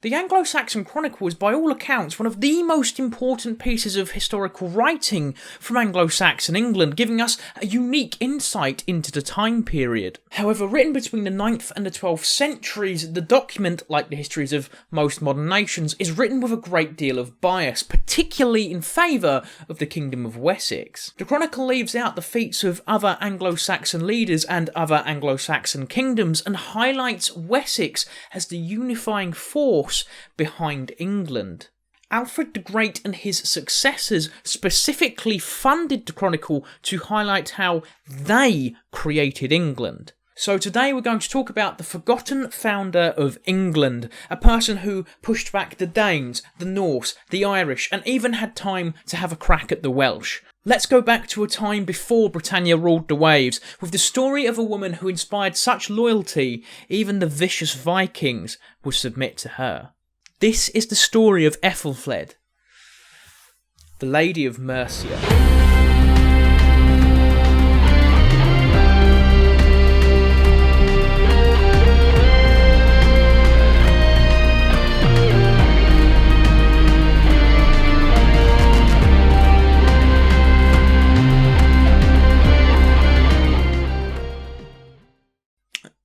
The Anglo-Saxon Chronicle is by all accounts one of the most important pieces of historical writing from Anglo-Saxon England, giving us a unique insight into the time period. However, written between the 9th and the 12th centuries, the document, like the histories of most modern nations, is written with a great deal of bias, particularly in favour of the Kingdom of Wessex. The Chronicle leaves out the feats of other Anglo-Saxon leaders and other Anglo-Saxon kingdoms and highlights Wessex as the unifying force behind England. Alfred the Great and his successors specifically funded the Chronicle to highlight how they created England. So today we're going to talk about the forgotten founder of England, a person who pushed back the Danes, the Norse, the Irish, and even had time to have a crack at the Welsh. Let's go back to a time before Britannia ruled the waves, with the story of a woman who inspired such loyalty, even the vicious Vikings would submit to her. This is the story of Æthelflæd, the Lady of Mercia.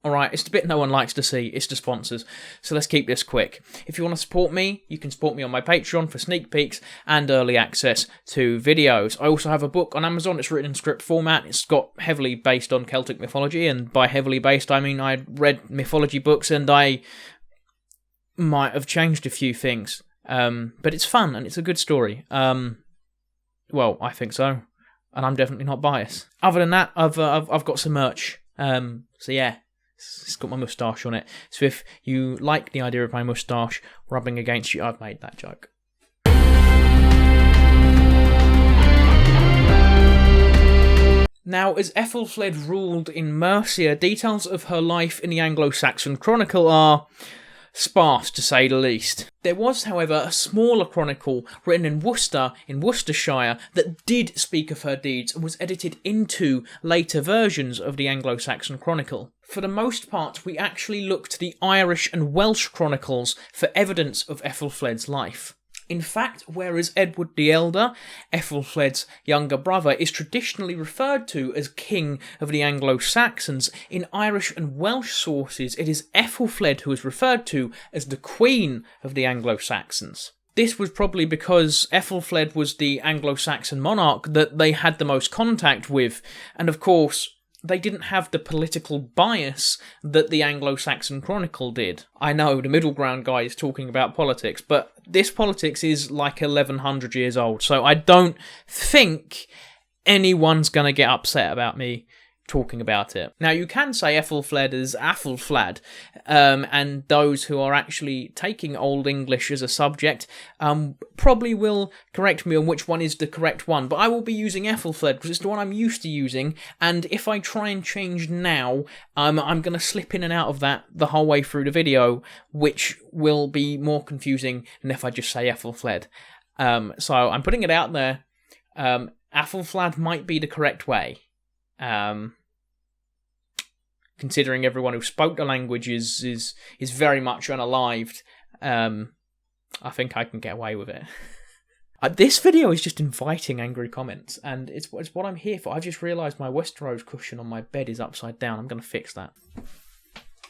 Alright, it's the bit no one likes to see, it's the sponsors, so let's keep this quick. If you want to support me, you can support me on my Patreon for sneak peeks and early access to videos. I also have a book on Amazon, it's written in script format, it's got heavily based on Celtic mythology, and by heavily based I mean I read mythology books and I might have changed a few things, but it's fun and it's a good story. Well, I think so, and I'm definitely not biased. Other than that, I've got some merch, so yeah. It's got my moustache on it. So if you like the idea of my moustache rubbing against you, I've made that joke. Now, as Æthelflæd ruled in Mercia, details of her life in the Anglo-Saxon Chronicle are sparse, to say the least. There was, however, a smaller chronicle written in Worcester, in Worcestershire, that did speak of her deeds and was edited into later versions of the Anglo-Saxon Chronicle. For the most part, we actually look to the Irish and Welsh chronicles for evidence of Æthelflæd's life. In fact, whereas Edward the Elder, Æthelflæd's younger brother, is traditionally referred to as King of the Anglo-Saxons, in Irish and Welsh sources it is Æthelflæd who is referred to as the Queen of the Anglo-Saxons. This was probably because Æthelflæd was the Anglo-Saxon monarch that they had the most contact with, and of course, they didn't have the political bias that the Anglo-Saxon Chronicle did. I know, the middle ground guy is talking about politics, but this politics is like 1100 years old, so I don't think anyone's going to get upset about me talking about it. Now, you can say Æthelflæd as Æthelflæd, and those who are actually taking Old English as a subject probably will correct me on which one is the correct one, but I will be using Æthelflæd because it's the one I'm used to using, and if I try and change now, I'm going to slip in and out of that the whole way through the video, which will be more confusing than if I just say Æthelflæd. So I'm putting it out there. Æthelflæd might be the correct way. Considering everyone who spoke the language is very much unalived, I think I can get away with it. This video is just inviting angry comments, and it's what I'm here for. I've just realised my Westeros cushion on my bed is upside down. I'm going to fix that.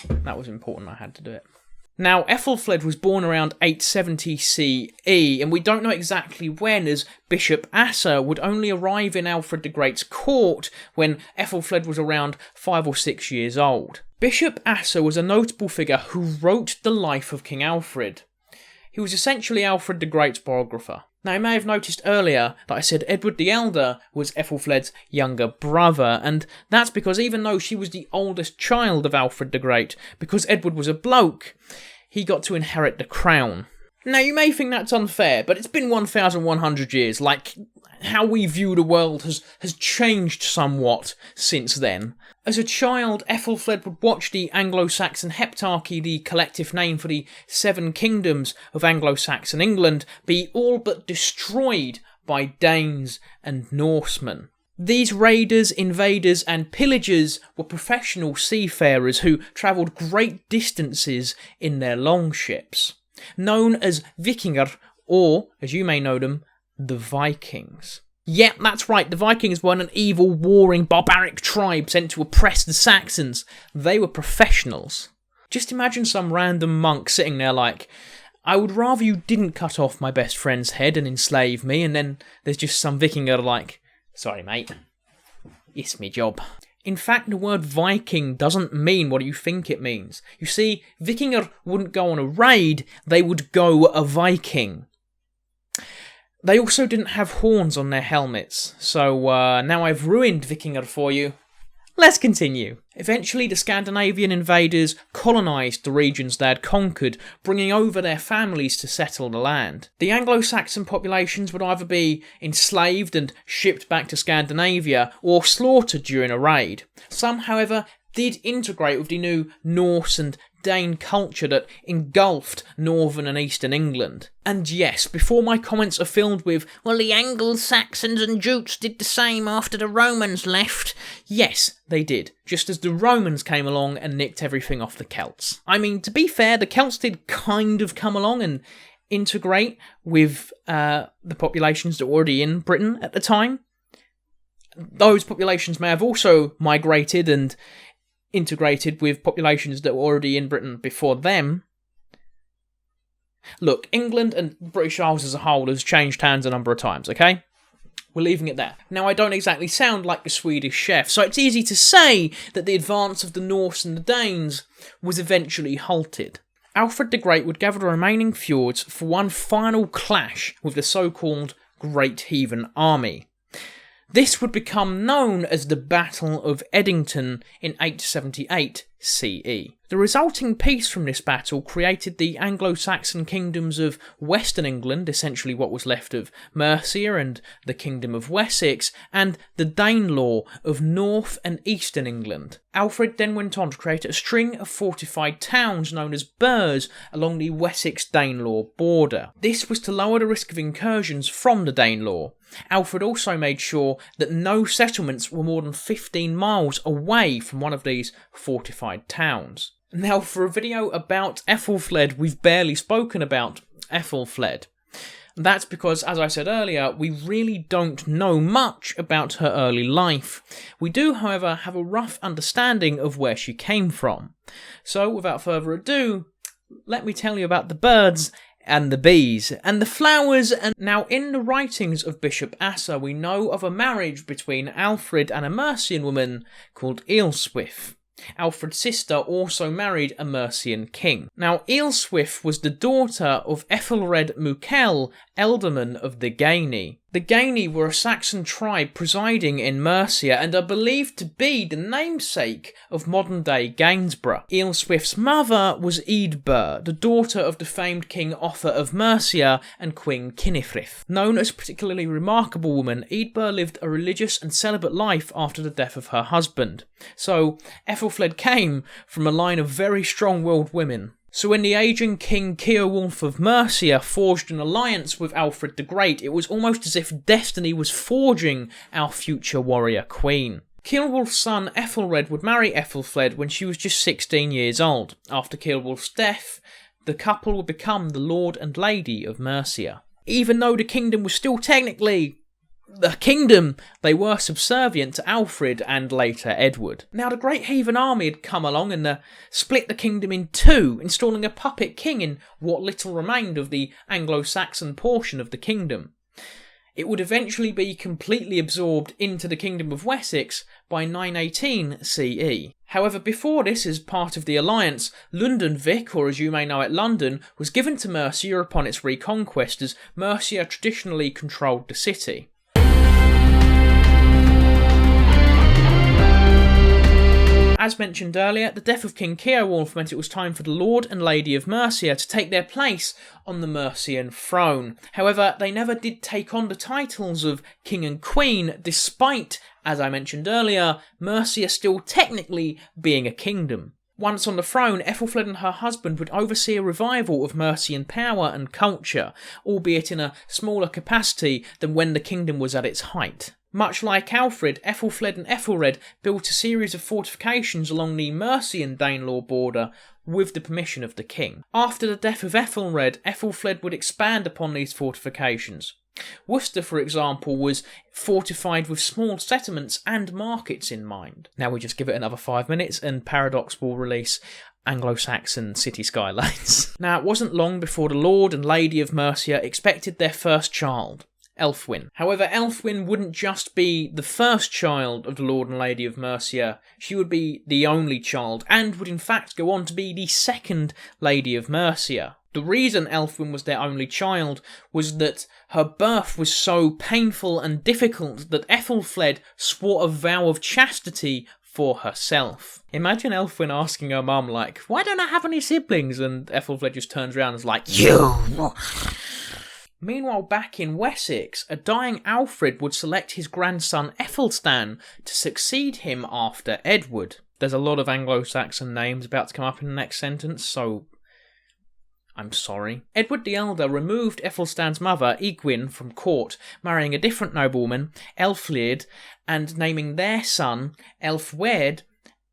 That was important, I had to do it. Now, Æthelflæd was born around 870 CE, and we don't know exactly when, as Bishop Asser would only arrive in Alfred the Great's court when Æthelflæd was around 5 or 6 years old. Bishop Asser was a notable figure who wrote the life of King Alfred. He was essentially Alfred the Great's biographer. Now, you may have noticed earlier that I said Edward the Elder was Æthelflæd's younger brother, and that's because even though she was the oldest child of Alfred the Great, because Edward was a bloke, he got to inherit the crown. Now, you may think that's unfair, but it's been 1,100 years. Like, how we view the world has changed somewhat since then. As a child, Æthelflæd would watch the Anglo-Saxon heptarchy, the collective name for the 7 kingdoms of Anglo-Saxon England, be all but destroyed by Danes and Norsemen. These raiders, invaders and pillagers were professional seafarers who travelled great distances in their longships. known as Vikinger, or, as you may know them, the Vikings. Yep, that's right, the Vikings weren't an evil, warring, barbaric tribe sent to oppress the Saxons. They were professionals. Just imagine some random monk sitting there like, I would rather you didn't cut off my best friend's head and enslave me, and then there's just some Vikinger like, sorry mate, it's me job. In fact, the word Viking doesn't mean what you think it means. You see, Vikinger wouldn't go on a raid, they would go a Viking. They also didn't have horns on their helmets, so now I've ruined Vikinger for you. Let's continue. Eventually, the Scandinavian invaders colonised the regions they had conquered, bringing over their families to settle the land. The Anglo-Saxon populations would either be enslaved and shipped back to Scandinavia, or slaughtered during a raid. Some, however, did integrate with the new Norse and Dane culture that engulfed northern and eastern England. And yes, before my comments are filled with, well, the Anglo-Saxons and Jutes did the same after the Romans left. Yes, they did, just as the Romans came along and nicked everything off the Celts. I mean, to be fair, the Celts did kind of come along and integrate with the populations that were already in Britain at the time. Those populations may have also migrated and integrated with populations that were already in Britain before them. Look, England and British Isles as a whole has changed hands a number of times, okay? We're leaving it there. Now, I don't exactly sound like a Swedish chef, so it's easy to say that the advance of the Norse and the Danes was eventually halted. Alfred the Great would gather the remaining fjords for one final clash with the so-called Great Heathen Army. This would become known as the Battle of Edington in 878 CE. The resulting peace from this battle created the Anglo-Saxon kingdoms of Western England, essentially what was left of Mercia and the Kingdom of Wessex, and the Danelaw of North and Eastern England. Alfred then went on to create a string of fortified towns known as burhs along the Wessex-Danelaw border. This was to lower the risk of incursions from the Danelaw. Alfred also made sure that no settlements were more than 15 miles away from one of these fortified towns. Now, for a video about Æthelflæd, we've barely spoken about Æthelflæd. That's because, as I said earlier, we really don't know much about her early life. We do, however, have a rough understanding of where she came from. So, without further ado, let me tell you about the birds and the bees, and the flowers. And now, in the writings of Bishop Asser, we know of a marriage between Alfred and a Mercian woman called Ealhswith. Alfred's sister also married a Mercian king. Now, Ealhswith was the daughter of Æthelred Mukel, Ealdorman of the Danes. The Danes were a Saxon tribe presiding in Mercia and are believed to be the namesake of modern-day Gainsborough. Ealhswith's mother was Eadburh, the daughter of the famed King Offa of Mercia and Queen Kynifrith. Known as a particularly remarkable woman, Eadburh lived a religious and celibate life after the death of her husband. So, Æthelflæd came from a line of very strong-willed women. So when the aging King Ceolwulf of Mercia forged an alliance with Alfred the Great, it was almost as if destiny was forging our future warrior queen. Ceolwulf's son Æthelred would marry Æthelflæd when she was just 16 years old. After Ceolwulf's death, the couple would become the Lord and Lady of Mercia. Even though the kingdom was still technically the kingdom, they were subservient to Alfred and later Edward. Now, the Great Heathen Army had come along and split the kingdom in two, installing a puppet king in what little remained of the Anglo-Saxon portion of the kingdom. It would eventually be completely absorbed into the Kingdom of Wessex by 918 CE. However, before this, as part of the alliance, Lundenwic, or as you may know it, London, was given to Mercia upon its reconquest, as Mercia traditionally controlled the city. As mentioned earlier, the death of King Ceolwulf meant it was time for the Lord and Lady of Mercia to take their place on the Mercian throne. However, they never did take on the titles of King and Queen, despite, as I mentioned earlier, Mercia still technically being a kingdom. Once on the throne, Æthelflæd and her husband would oversee a revival of Mercian power and culture, albeit in a smaller capacity than when the kingdom was at its height. Much like Alfred, Æthelflæd and Æthelred built a series of fortifications along the Mercian Danelaw border with the permission of the king. After the death of Æthelred, Æthelflæd would expand upon these fortifications. Worcester, for example, was fortified with small settlements and markets in mind. Now we just give it another 5 minutes and Paradox will release Anglo-Saxon city skylines. Now, it wasn't long before the Lord and Lady of Mercia expected their first child, Elfwin. However, Elfwin wouldn't just be the first child of the Lord and Lady of Mercia, she would be the only child, and would in fact go on to be the second Lady of Mercia. The reason Elfwin was their only child was that her birth was so painful and difficult that Æthelflæd swore a vow of chastity for herself. Imagine Elfwin asking her mum, like, why don't I have any siblings? And Æthelflæd just turns around and is like, you! Meanwhile, back in Wessex, a dying Alfred would select his grandson Æthelstan to succeed him after Edward. There's a lot of Anglo-Saxon names about to come up in the next sentence, so I'm sorry. Edward the Elder removed Æthelstan's mother, Egwin, from court, marrying a different nobleman, Æthelflæd, and naming their son, Æthelflæd,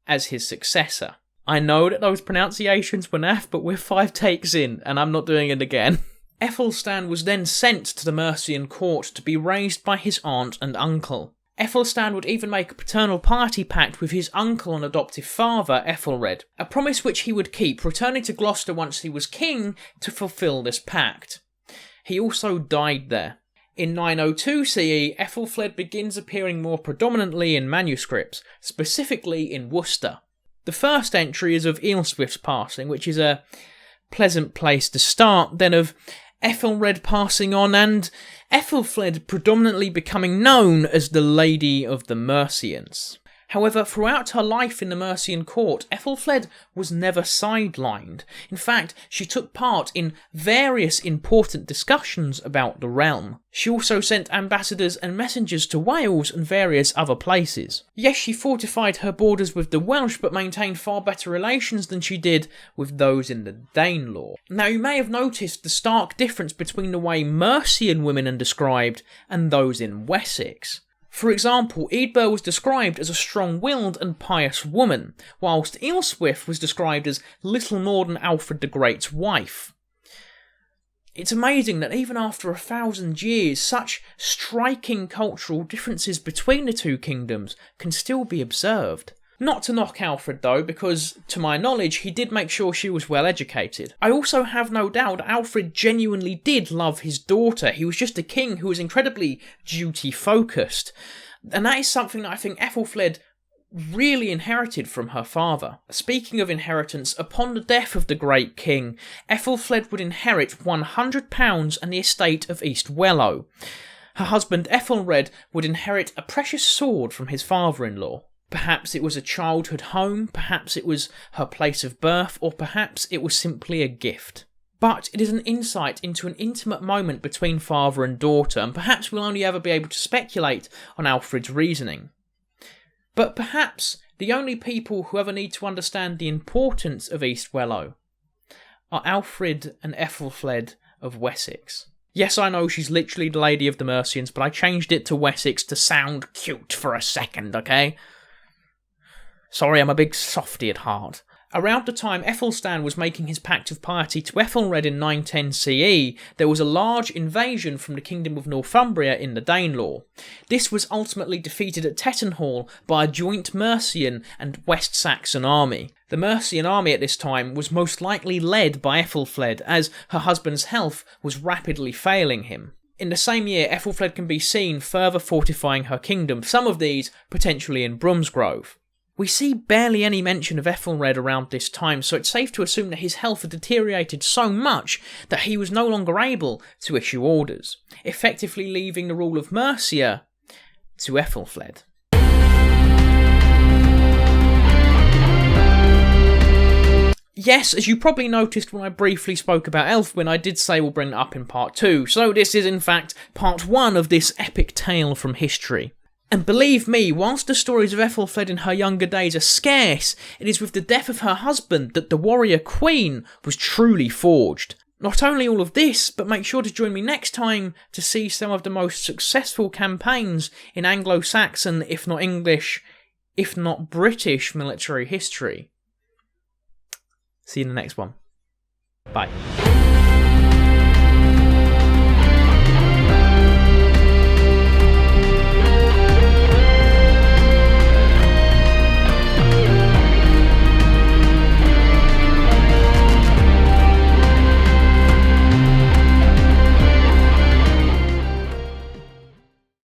as his successor. I know that those pronunciations were naff, but we're 5 takes in, and I'm not doing it again. Æthelstan was then sent to the Mercian court to be raised by his aunt and uncle. Æthelstan would even make a paternal party pact with his uncle and adoptive father, Æthelred, a promise which he would keep, returning to Gloucester once he was king to fulfil this pact. He also died there. In 902 CE, Æthelflæd begins appearing more predominantly in manuscripts, specifically in Worcester. The first entry is of Ealhswith's passing, which is a pleasant place to start, then of Æthelred passing on, and Æthelflæd predominantly becoming known as the Lady of the Mercians. However, throughout her life in the Mercian court, Æthelflæd was never sidelined. In fact, she took part in various important discussions about the realm. She also sent ambassadors and messengers to Wales and various other places. Yes, she fortified her borders with the Welsh, but maintained far better relations than she did with those in the Danelaw. Now, you may have noticed the stark difference between the way Mercian women are described and those in Wessex. For example, Eadburh was described as a strong-willed and pious woman, whilst Ealhswith was described as little more than Alfred the Great's wife. It's amazing that even after 1,000 years, such striking cultural differences between the two kingdoms can still be observed. Not to knock Alfred though, because to my knowledge he did make sure she was well educated. I also have no doubt Alfred genuinely did love his daughter. He was just a king who was incredibly duty focused. And that is something that I think Æthelflæd really inherited from her father. Speaking of inheritance, upon the death of the great king, Æthelflæd would inherit £100 and the estate of East Wellow. Her husband Æthelred would inherit a precious sword from his father-in-law. Perhaps it was a childhood home, perhaps it was her place of birth, or perhaps it was simply a gift. But it is an insight into an intimate moment between father and daughter, and perhaps we'll only ever be able to speculate on Alfred's reasoning. But perhaps the only people who ever need to understand the importance of East Wellow are Alfred and Æthelflæd of Wessex. Yes, I know she's literally the Lady of the Mercians, but I changed it to Wessex to sound cute for a second, okay? Sorry, I'm a big softy at heart. Around the time Æthelstan was making his pact of piety to Æthelred in 910 CE, there was a large invasion from the Kingdom of Northumbria in the Danelaw. This was ultimately defeated at Tettenhall by a joint Mercian and West Saxon army. The Mercian army at this time was most likely led by Æthelflæd, as her husband's health was rapidly failing him. In the same year, Æthelflæd can be seen further fortifying her kingdom, some of these potentially in Bromsgrove. We see barely any mention of Æthelred around this time, so it's safe to assume that his health had deteriorated so much that he was no longer able to issue orders, effectively leaving the rule of Mercia to Æthelflæd. Yes, as you probably noticed when I briefly spoke about Elfwin, I did say we'll bring that up in part 2, so this is in fact part 1 of this epic tale from history. And believe me, whilst the stories of Æthelflæd in her younger days are scarce, it is with the death of her husband that the warrior queen was truly forged. Not only all of this, but make sure to join me next time to see some of the most successful campaigns in Anglo-Saxon, if not English, if not British military history. See you in the next one. Bye.